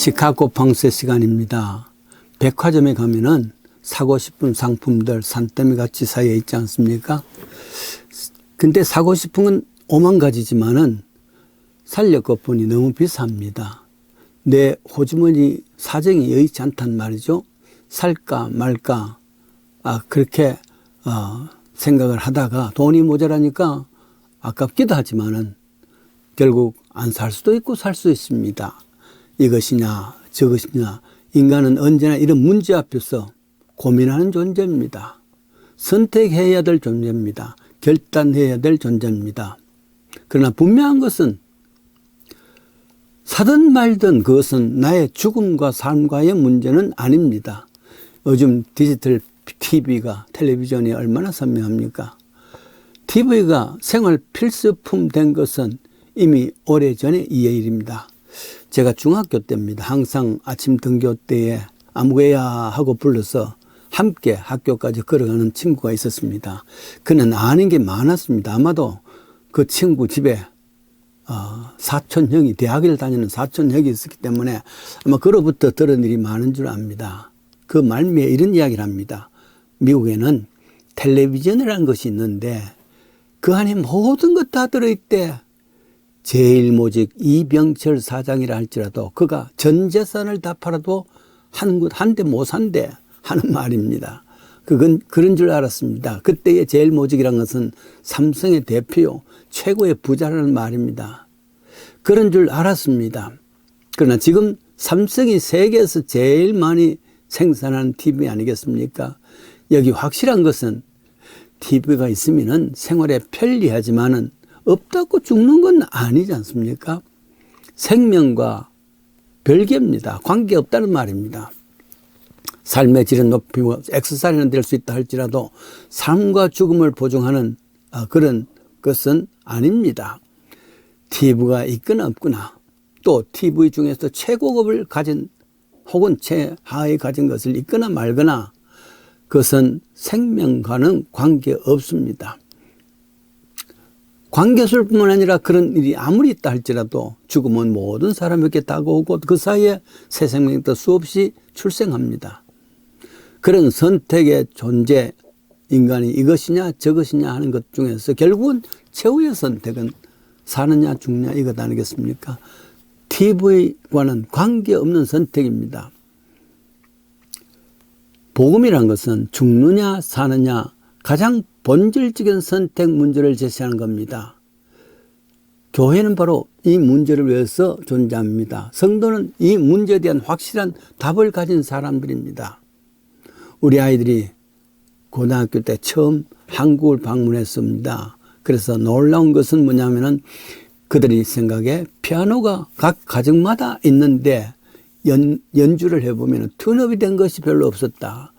시카고 방세 시간입니다. 백화점에 가면은 사고 싶은 상품들 산더미 같이 쌓여 있지 않습니까? 근데 사고 싶은 건 5만 가지지만은 살려 것뿐이 너무 비쌉니다. 내 호주머니 사정이 여의치 않단 말이죠. 살까 말까 그렇게 생각을 하다가 돈이 모자라니까 아깝기도 하지만은 결국 안 살 수도 있고 살 수 있습니다. 이것이냐 저것이냐, 인간은 언제나 이런 문제 앞에서 고민하는 존재입니다. 선택해야 될 존재입니다. 결단해야 될 존재입니다. 그러나 분명한 것은 사든 말든 그것은 나의 죽음과 삶과의 문제는 아닙니다. 요즘 디지털 TV가, 텔레비전이 얼마나 선명합니까? TV가 생활 필수품 된 것은 이미 오래전의 이의 일입니다. 제가 중학교 때입니다. 항상 아침 등교 때에 아무개야 하고 불러서 함께 학교까지 걸어가는 친구가 있었습니다. 그는 아는 게 많았습니다. 아마도 그 친구 집에 사촌형이, 대학을 다니는 사촌형이 있었기 때문에 아마 그로부터 들은 일이 많은 줄 압니다. 그 말미에 이런 이야기를 합니다. 미국에는 텔레비전이라는 것이 있는데 그 안에 모든 것 다 들어있대. 제일모직 이병철 사장이라 할지라도 그가 전 재산을 다 팔아도 한 대 못 산대 하는 말입니다. 그건 그런 줄 알았습니다. 그때의 제일모직이라는 것은 삼성의 대표, 최고의 부자라는 말입니다. 그런 줄 알았습니다. 그러나 지금 삼성이 세계에서 제일 많이 생산하는 TV 아니겠습니까? 여기 확실한 것은 TV가 있으면 생활에 편리하지만은 없다고 죽는 건 아니지 않습니까? 생명과 별개입니다. 관계없다는 말입니다. 삶의 질은 높이고 액세서리는 될 수 있다 할지라도 삶과 죽음을 보증하는 그런 것은 아닙니다. TV가 있거나 없거나 또 TV 중에서 최고급을 가진 혹은 최하위 가진 것을 있거나 말거나 그것은 생명과는 관계없습니다. 관계술뿐만 아니라 그런 일이 아무리 있다 할지라도 죽음은 모든 사람에게 다가오고 그 사이에 새 생명도 수없이 출생합니다. 그런 선택의 존재, 인간이 이것이냐 저것이냐 하는 것 중에서 결국은 최후의 선택은 사느냐 죽느냐 이것 아니겠습니까? TV와는 관계없는 선택입니다. 복음이란 것은 죽느냐 사느냐 가장 본질적인 선택 문제를 제시하는 겁니다. 교회는 바로 이 문제를 위해서 존재합니다. 성도는 이 문제에 대한 확실한 답을 가진 사람들입니다. 우리 아이들이 고등학교 때 처음 한국을 방문했습니다. 그래서 놀라운 것은 뭐냐면은 그들이 생각에 피아노가 각 가정마다 있는데 연주를 해보면 튠업이 된 것이 별로 없었다.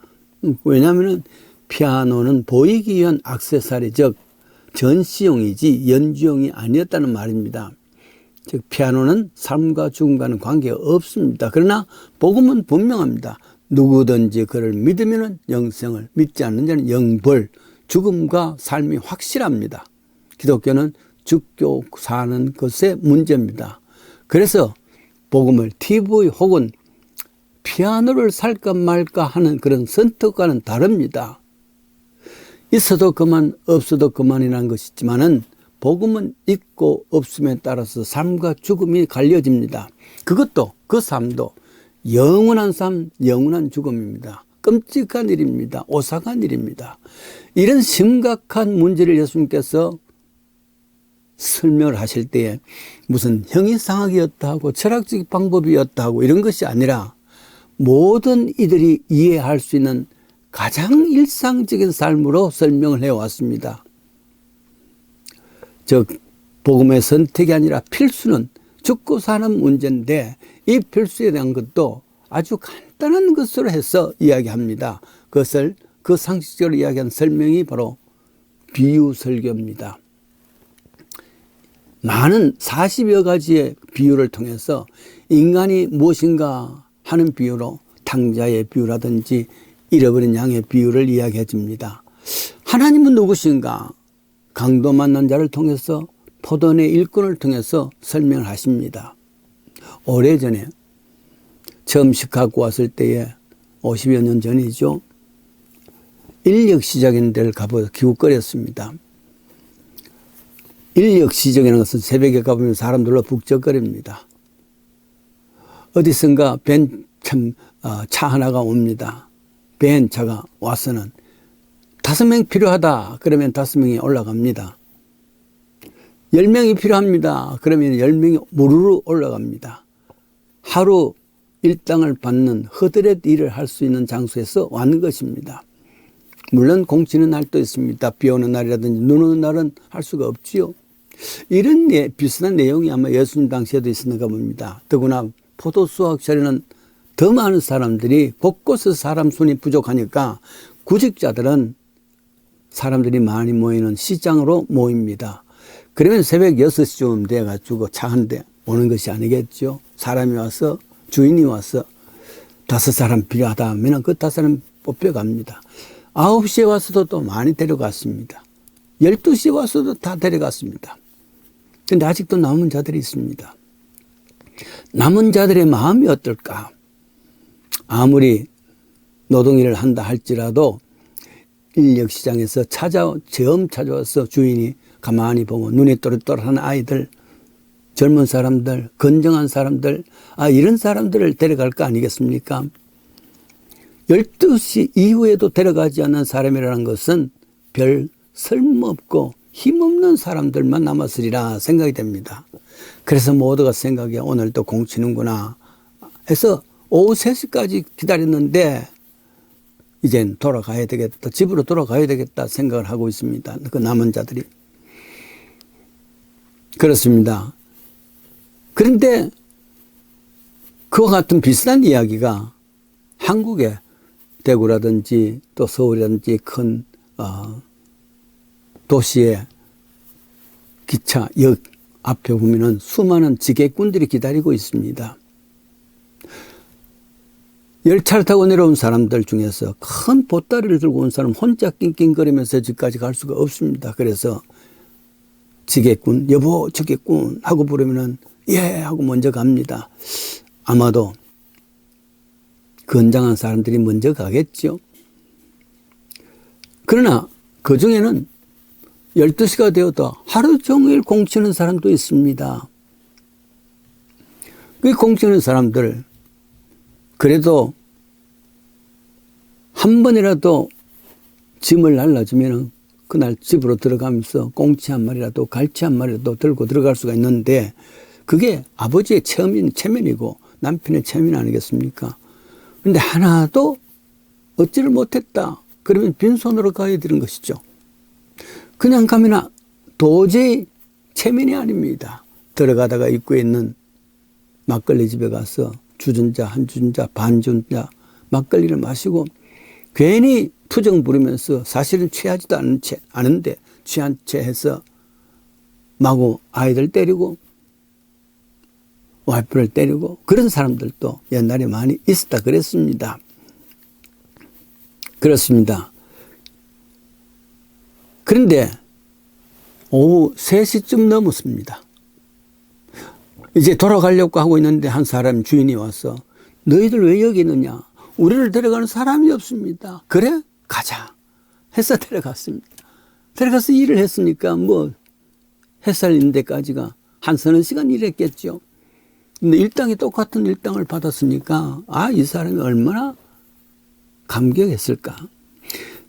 왜냐하면 피아노는 보이기 위한 액세서리, 즉 전시용이지 연주용이 아니었다는 말입니다. 즉 피아노는 삶과 죽음과는 관계가 없습니다. 그러나 복음은 분명합니다. 누구든지 그를 믿으면 영생을, 믿지 않는 자는 영벌, 죽음과 삶이 확실합니다. 기독교는 죽고 사는 것의 문제입니다. 그래서 복음을 TV 혹은 피아노를 살까 말까 하는 그런 선택과는 다릅니다. 있어도 그만 없어도 그만이라는 것이지만은 복음은 있고 없음에 따라서 삶과 죽음이 갈려집니다. 그것도 그 삶도 영원한 삶, 영원한 죽음입니다. 끔찍한 일입니다. 오싹한 일입니다. 이런 심각한 문제를 예수님께서 설명을 하실 때에 무슨 형이상학이었다 하고 철학적 방법이었다 하고 이런 것이 아니라 모든 이들이 이해할 수 있는 가장 일상적인 삶으로 설명을 해왔습니다. 즉 복음의 선택이 아니라 필수는 죽고 사는 문제인데 이 필수에 대한 것도 아주 간단한 것으로 해서 이야기합니다. 그것을 그 상식적으로 이야기한 설명이 바로 비유 설교입니다. 많은 40여 가지의 비유를 통해서 인간이 무엇인가 하는 비유로 탕자의 비유라든지 잃어버린 양의 비유를 이야기해 줍니다. 하나님은 누구신가? 강도 만난 자를 통해서 포도원의 일꾼을 통해서 설명을 하십니다. 오래전에 처음 시카고 왔을 때에 50여 년 전이죠. 인력 시장인 데를 가보서 기웃거렸습니다. 인력 시장이라는 것은 새벽에 가보면 사람들로 북적거립니다. 어디선가 차 하나가 옵니다. 벤차가 와서는 5명 필요하다. 그러면 5명이 올라갑니다. 10명이 필요합니다. 그러면 10명이 무르르 올라갑니다. 하루 일당을 받는 허드렛 일을 할 수 있는 장소에서 왔는 것입니다. 물론 공치는 날도 있습니다. 비 오는 날이라든지 눈 오는 날은 할 수가 없지요. 이런 비슷한 내용이 아마 예수님 당시에도 있었는가 봅니다. 더구나 포도 수확철에는 더 많은 사람들이 곳곳에서 사람 손이 부족하니까 구직자들은 사람들이 많이 모이는 시장으로 모입니다. 그러면 새벽 6시쯤 돼가지고 차 한 대 오는 것이 아니겠죠. 사람이 와서 주인이 와서 5사람 필요하다 하면 그 5사람 뽑혀갑니다. 9시에 와서도 또 많이 데려갔습니다. 12시에 와서도 다 데려갔습니다. 그런데 아직도 남은 자들이 있습니다. 남은 자들의 마음이 어떨까? 아무리 노동일을 한다 할지라도 인력시장에서 처음 찾아와서 주인이 가만히 보고 눈이 또렷또렷한 아이들, 젊은 사람들, 건정한 사람들, 이런 사람들을 데려갈 거 아니겠습니까? 12시 이후에도 데려가지 않는 사람이라는 것은 별 쓸모없고 힘없는 사람들만 남았으리라 생각이 됩니다. 그래서 모두가 생각해 오늘도 공치는구나 해서 오후 3시까지 기다렸는데 이젠 돌아가야 되겠다, 집으로 돌아가야 되겠다 생각을 하고 있습니다. 그 남은 자들이. 그렇습니다. 그런데 그와 같은 비슷한 이야기가 한국의 대구라든지 또 서울이라든지 큰 도시의 기차역 앞에 보면은 수많은 지게꾼들이 기다리고 있습니다. 열차를 타고 내려온 사람들 중에서 큰 보따리를 들고 온 사람 혼자 낑낑거리면서 집까지 갈 수가 없습니다. 그래서 지게꾼, 여보 지게꾼 하고 부르면은 예 하고 먼저 갑니다. 아마도 건장한 사람들이 먼저 가겠죠. 그러나 그 중에는 12시가 되어도 하루 종일 공치는 사람도 있습니다. 그 공치는 사람들, 그래도 한 번이라도 짐을 날라주면 그날 집으로 들어가면서 공치 한 마리라도 갈치 한 마리라도 들고 들어갈 수가 있는데 그게 아버지의 체면이고 남편의 체면 아니겠습니까? 그런데 하나도 얻지를 못했다. 그러면 빈손으로 가야 되는 것이죠. 그냥 가면 도저히 체면이 아닙니다. 들어가다가 입구에 있는 막걸리 집에 가서 주전자, 한 주전자, 반 주전자 막걸리를 마시고 괜히 투정 부리면서 사실은 취하지도 않은데 취한 채 해서 마구 아이들 때리고 와이프를 때리고 그런 사람들도 옛날에 많이 있었다 그랬습니다. 그렇습니다. 그런데 오후 3시쯤 넘었습니다. 이제 돌아가려고 하고 있는데 한 사람 주인이 와서 너희들 왜 여기 있느냐? 우리를 데려가는 사람이 없습니다. 그래? 가자 해서 데려갔습니다. 데려가서 일을 했으니까 뭐 햇살 데까지가 한 서너 시간 일했겠죠. 근데 일당이 똑같은 일당을 받았으니까 이 사람이 얼마나 감격했을까.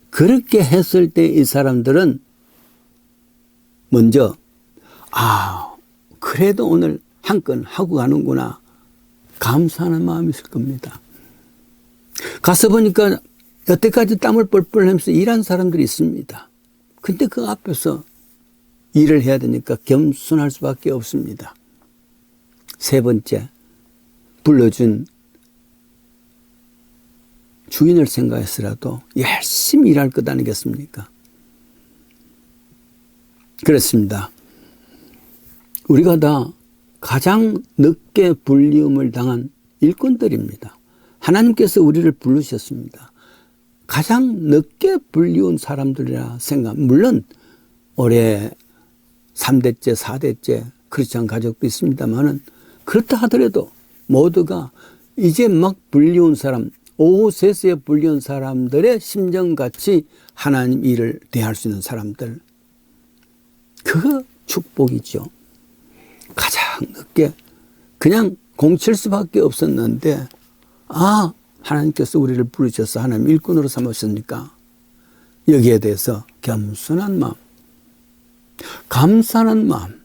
그렇게 했을 때 이 사람들은 먼저 그래도 오늘 한 건 하고 가는구나 감사하는 마음이 있을 겁니다. 가서 보니까 여태까지 땀을 뻘뻘 흘리면서 일한 사람들이 있습니다. 근데 그 앞에서 일을 해야 되니까 겸손할 수밖에 없습니다. 세 번째, 불러준 주인을 생각해서라도 열심히 일할 것 아니겠습니까? 그렇습니다. 우리가 다 가장 늦게 불리움을 당한 일꾼들입니다. 하나님께서 우리를 부르셨습니다. 가장 늦게 불리운 사람들이라 생각. 물론 올해 3대째, 4대째 크리스찬 가족도 있습니다만은 그렇다 하더라도 모두가 이제 막 불리운 사람, 오후 3시에 불리운 사람들의 심정같이 하나님 일을 대할 수 있는 사람들, 그거 축복이죠. 가장 늦게 그냥 공칠 수밖에 없었는데, 아, 하나님께서 우리를 부르셔서 하나님 일꾼으로 삼으셨으니까 여기에 대해서 겸손한 마음, 감사하는 마음,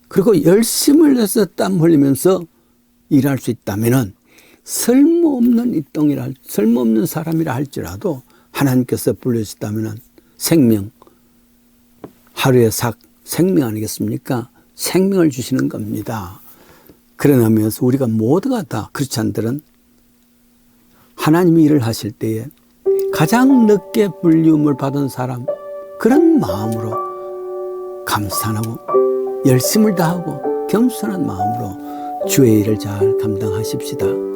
그리고 열심을 내서 땀 흘리면서 일할 수 있다면은 쓸모없는 쓸모없는 사람이라 할지라도 하나님께서 불러주셨다면은 생명, 하루의 생명 아니겠습니까? 생명을 주시는 겁니다. 그러면서 우리가 모두가 다 크리스찬들은 하나님이 일을 하실 때에 가장 늦게 불리움을 받은 사람, 그런 마음으로 감사하고 열심을 다하고 겸손한 마음으로 주의 일을 잘 감당하십시다.